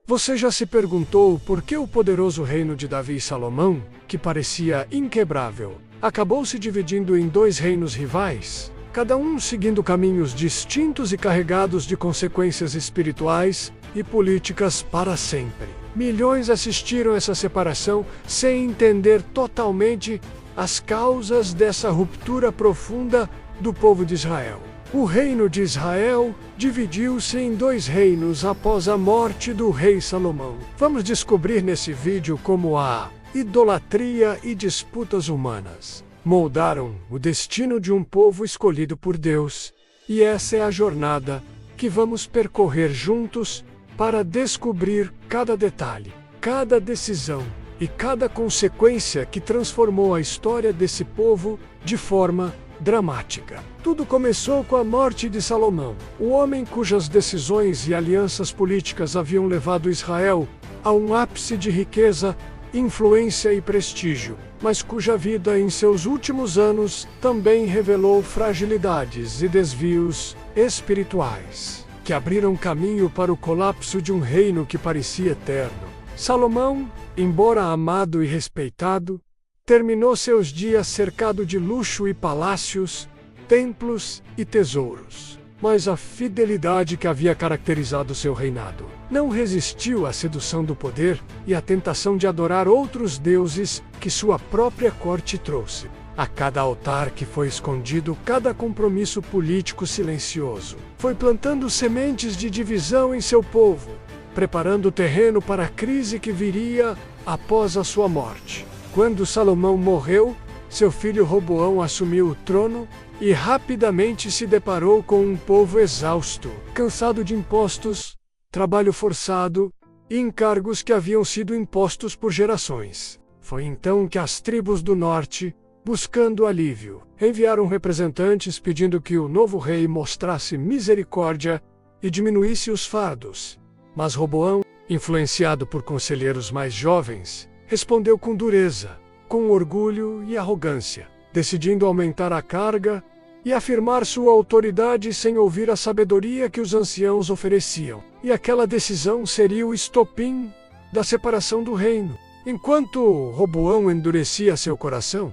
Você já se perguntou por que o poderoso reino de Davi e Salomão, que parecia inquebrável, acabou se dividindo em dois reinos rivais, cada um seguindo caminhos distintos e carregados de consequências espirituais e políticas para sempre? Milhões assistiram essa separação sem entender totalmente as causas dessa ruptura profunda do povo de Israel. O reino de Israel dividiu-se em dois reinos após a morte do rei Salomão. Vamos descobrir nesse vídeo como a idolatria e disputas humanas moldaram o destino de um povo escolhido por Deus. E essa é a jornada que vamos percorrer juntos para descobrir cada detalhe, cada decisão e cada consequência que transformou a história desse povo de forma dramática. Tudo começou com a morte de Salomão, o homem cujas decisões e alianças políticas haviam levado Israel a um ápice de riqueza, influência e prestígio, mas cuja vida em seus últimos anos também revelou fragilidades e desvios espirituais, que abriram caminho para o colapso de um reino que parecia eterno. Salomão, embora amado e respeitado, terminou seus dias cercado de luxo e palácios, templos e tesouros. Mas a fidelidade que havia caracterizado seu reinado não resistiu à sedução do poder e à tentação de adorar outros deuses que sua própria corte trouxe. A cada altar que foi escondido, cada compromisso político silencioso foi plantando sementes de divisão em seu povo, preparando o terreno para a crise que viria após a sua morte. Quando Salomão morreu, seu filho Roboão assumiu o trono e rapidamente se deparou com um povo exausto, cansado de impostos, trabalho forçado e encargos que haviam sido impostos por gerações. Foi então que as tribos do norte, buscando alívio, enviaram representantes pedindo que o novo rei mostrasse misericórdia e diminuísse os fardos. Mas Roboão, influenciado por conselheiros mais jovens, respondeu com dureza, com orgulho e arrogância, decidindo aumentar a carga e afirmar sua autoridade sem ouvir a sabedoria que os anciãos ofereciam. E aquela decisão seria o estopim da separação do reino. Enquanto Roboão endurecia seu coração,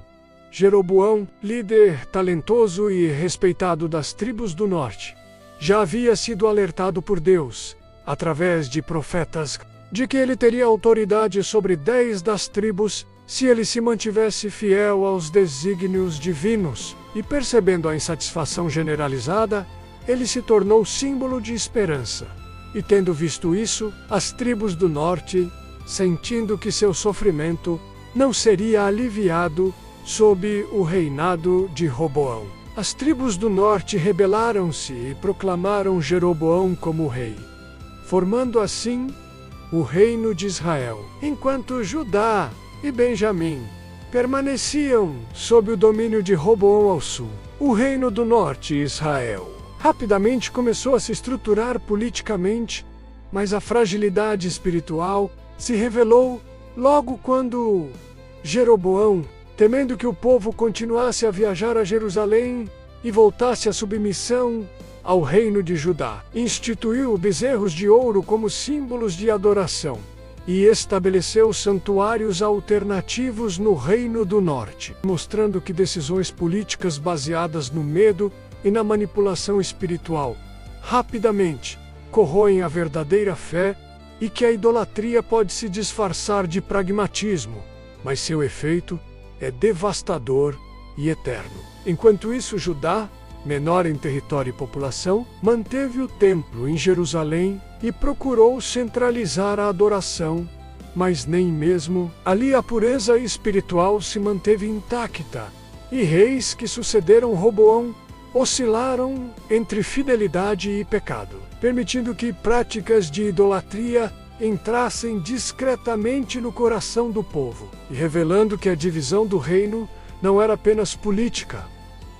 Jeroboão, líder talentoso e respeitado das tribos do norte, já havia sido alertado por Deus, através de profetas, de que ele teria autoridade sobre 10 das tribos se ele se mantivesse fiel aos desígnios divinos. E percebendo a insatisfação generalizada, ele se tornou símbolo de esperança. E tendo visto isso, as tribos do norte, sentindo que seu sofrimento não seria aliviado sob o reinado de Roboão, as tribos do norte rebelaram-se e proclamaram Jeroboão como rei, formando assim o reino de Israel, enquanto Judá e Benjamim permaneciam sob o domínio de Roboão ao sul. O reino do norte, Israel, rapidamente começou a se estruturar politicamente, mas a fragilidade espiritual se revelou logo quando Jeroboão, temendo que o povo continuasse a viajar a Jerusalém e voltasse à submissão ao reino de Judá, instituiu bezerros de ouro como símbolos de adoração e estabeleceu santuários alternativos no reino do norte, mostrando que decisões políticas baseadas no medo e na manipulação espiritual rapidamente corroem a verdadeira fé e que a idolatria pode se disfarçar de pragmatismo, mas seu efeito é devastador e eterno. Enquanto isso, Judá, menor em território e população, manteve o templo em Jerusalém e procurou centralizar a adoração, mas nem mesmo ali a pureza espiritual se manteve intacta, e reis que sucederam Roboão oscilaram entre fidelidade e pecado, permitindo que práticas de idolatria entrassem discretamente no coração do povo, e revelando que a divisão do reino não era apenas política,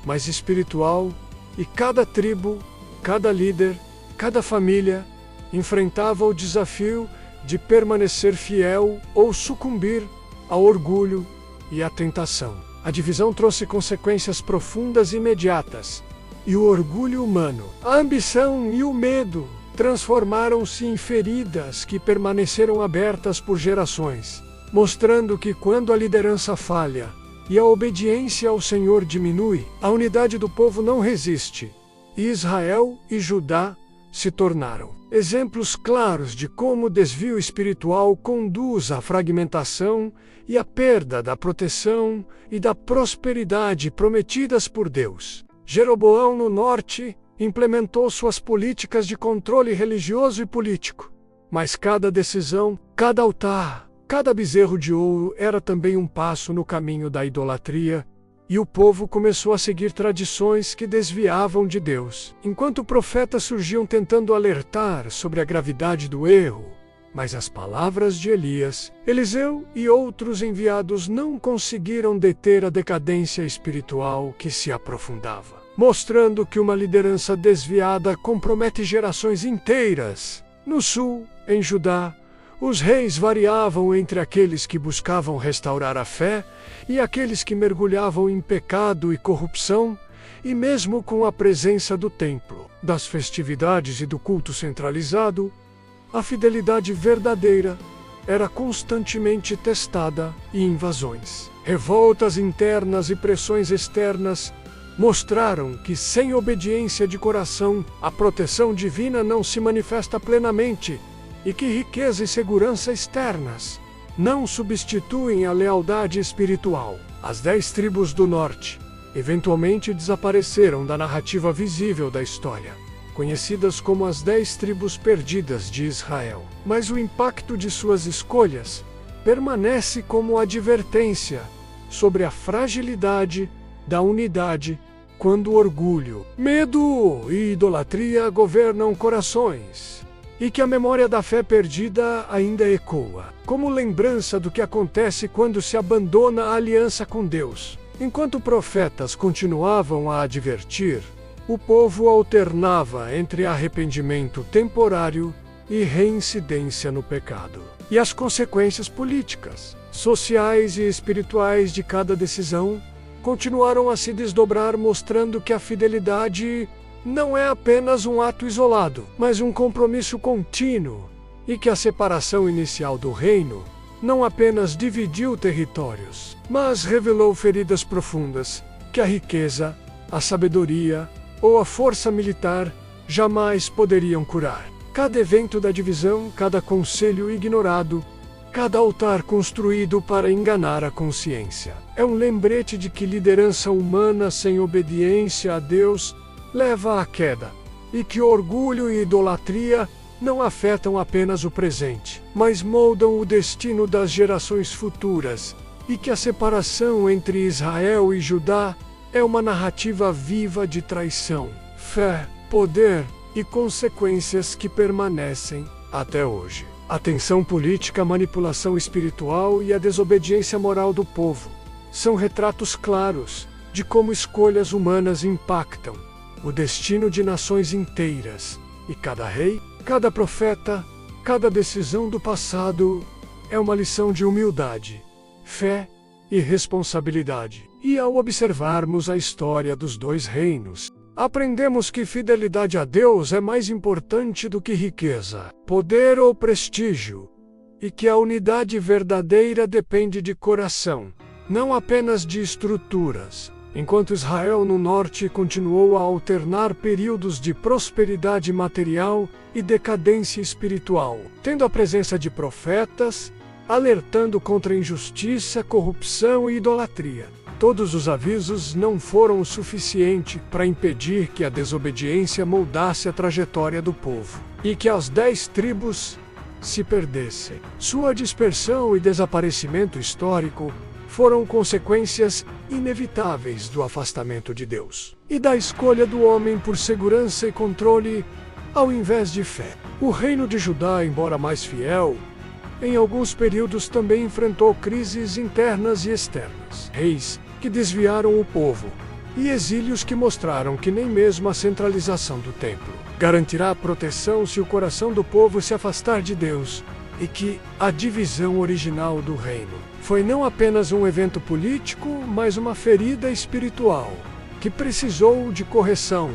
mas espiritual, e cada tribo, cada líder, cada família enfrentava o desafio de permanecer fiel ou sucumbir ao orgulho e à tentação. A divisão trouxe consequências profundas e imediatas, e o orgulho humano, a ambição e o medo transformaram-se em feridas que permaneceram abertas por gerações, mostrando que quando a liderança falha e a obediência ao Senhor diminui, a unidade do povo não resiste. Israel e Judá se tornaram exemplos claros de como o desvio espiritual conduz à fragmentação e à perda da proteção e da prosperidade prometidas por Deus. Jeroboão, no norte, implementou suas políticas de controle religioso e político. Mas cada decisão, cada altar, cada bezerro de ouro era também um passo no caminho da idolatria, e o povo começou a seguir tradições que desviavam de Deus. Enquanto profetas surgiam tentando alertar sobre a gravidade do erro, mas as palavras de Elias, Eliseu e outros enviados não conseguiram deter a decadência espiritual que se aprofundava, mostrando que uma liderança desviada compromete gerações inteiras. No sul, em Judá, os reis variavam entre aqueles que buscavam restaurar a fé e aqueles que mergulhavam em pecado e corrupção, e mesmo com a presença do templo, das festividades e do culto centralizado, a fidelidade verdadeira era constantemente testada e invasões. Revoltas internas e pressões externas mostraram que sem obediência de coração, a proteção divina não se manifesta plenamente, e que riqueza e segurança externas não substituem a lealdade espiritual. As 10 tribos do norte eventualmente desapareceram da narrativa visível da história, conhecidas como as 10 tribos perdidas de Israel. Mas o impacto de suas escolhas permanece como advertência sobre a fragilidade da unidade quando orgulho, medo e idolatria governam corações, e que a memória da fé perdida ainda ecoa, como lembrança do que acontece quando se abandona a aliança com Deus. Enquanto profetas continuavam a advertir, o povo alternava entre arrependimento temporário e reincidência no pecado. E as consequências políticas, sociais e espirituais de cada decisão continuaram a se desdobrar, mostrando que a fidelidade não é apenas um ato isolado, mas um compromisso contínuo, e que a separação inicial do reino não apenas dividiu territórios, mas revelou feridas profundas que a riqueza, a sabedoria ou a força militar jamais poderiam curar. Cada evento da divisão, cada conselho ignorado, cada altar construído para enganar a consciência, é um lembrete de que liderança humana sem obediência a Deus leva à queda, e que orgulho e idolatria não afetam apenas o presente, mas moldam o destino das gerações futuras, e que a separação entre Israel e Judá é uma narrativa viva de traição, fé, poder e consequências que permanecem até hoje. A tensão política, a manipulação espiritual e a desobediência moral do povo são retratos claros de como escolhas humanas impactam o destino de nações inteiras, e cada rei, cada profeta, cada decisão do passado é uma lição de humildade, fé e responsabilidade. E ao observarmos a história dos 2 reinos, aprendemos que fidelidade a Deus é mais importante do que riqueza, poder ou prestígio, e que a unidade verdadeira depende de coração, não apenas de estruturas. Enquanto Israel no norte continuou a alternar períodos de prosperidade material e decadência espiritual, tendo a presença de profetas, alertando contra injustiça, corrupção e idolatria. Todos os avisos não foram o suficiente para impedir que a desobediência moldasse a trajetória do povo, e que as 10 tribos se perdessem. Sua dispersão e desaparecimento histórico foram consequências inevitáveis do afastamento de Deus e da escolha do homem por segurança e controle ao invés de fé. O reino de Judá, embora mais fiel, em alguns períodos também enfrentou crises internas e externas, reis que desviaram o povo e exílios que mostraram que nem mesmo a centralização do templo garantirá a proteção se o coração do povo se afastar de Deus, e que a divisão original do reino foi não apenas um evento político, mas uma ferida espiritual que precisou de correção,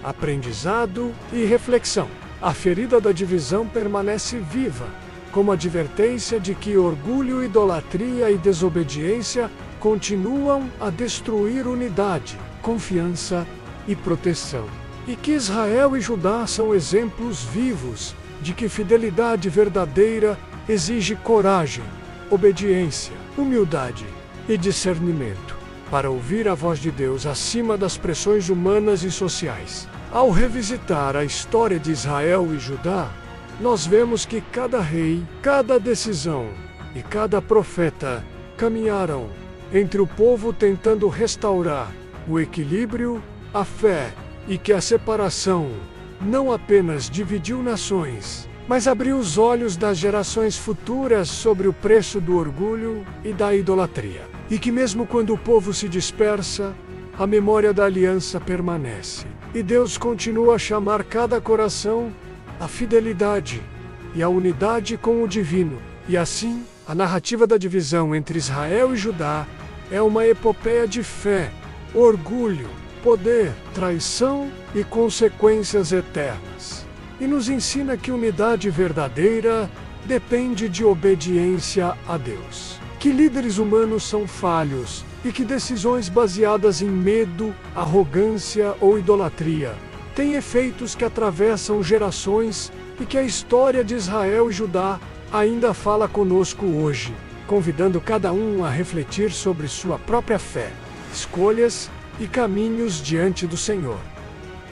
aprendizado e reflexão. a ferida da divisão permanece viva, como advertência de que orgulho, idolatria e desobediência continuam a destruir unidade, confiança e proteção. E que Israel e Judá são exemplos vivos de que fidelidade verdadeira exige coragem, obediência, humildade e discernimento para ouvir a voz de Deus acima das pressões humanas e sociais. Ao revisitar a história de Israel e Judá, nós vemos que cada rei, cada decisão e cada profeta caminharam entre o povo tentando restaurar o equilíbrio, a fé, e que a separação não apenas dividiu nações, mas abriu os olhos das gerações futuras sobre o preço do orgulho e da idolatria. E que mesmo quando o povo se dispersa, a memória da aliança permanece. E Deus continua a chamar cada coração à fidelidade e à unidade com o divino. E assim, a narrativa da divisão entre Israel e Judá é uma epopeia de fé, orgulho, poder, traição e consequências eternas. E nos ensina que unidade verdadeira depende de obediência a Deus. Que líderes humanos são falhos e que decisões baseadas em medo, arrogância ou idolatria têm efeitos que atravessam gerações e que a história de Israel e Judá ainda fala conosco hoje, convidando cada um a refletir sobre sua própria fé, escolhas e caminhos diante do Senhor.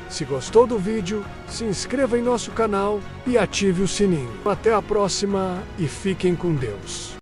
Se gostou do vídeo, se inscreva em nosso canal e ative o sininho. Até a próxima e fiquem com Deus.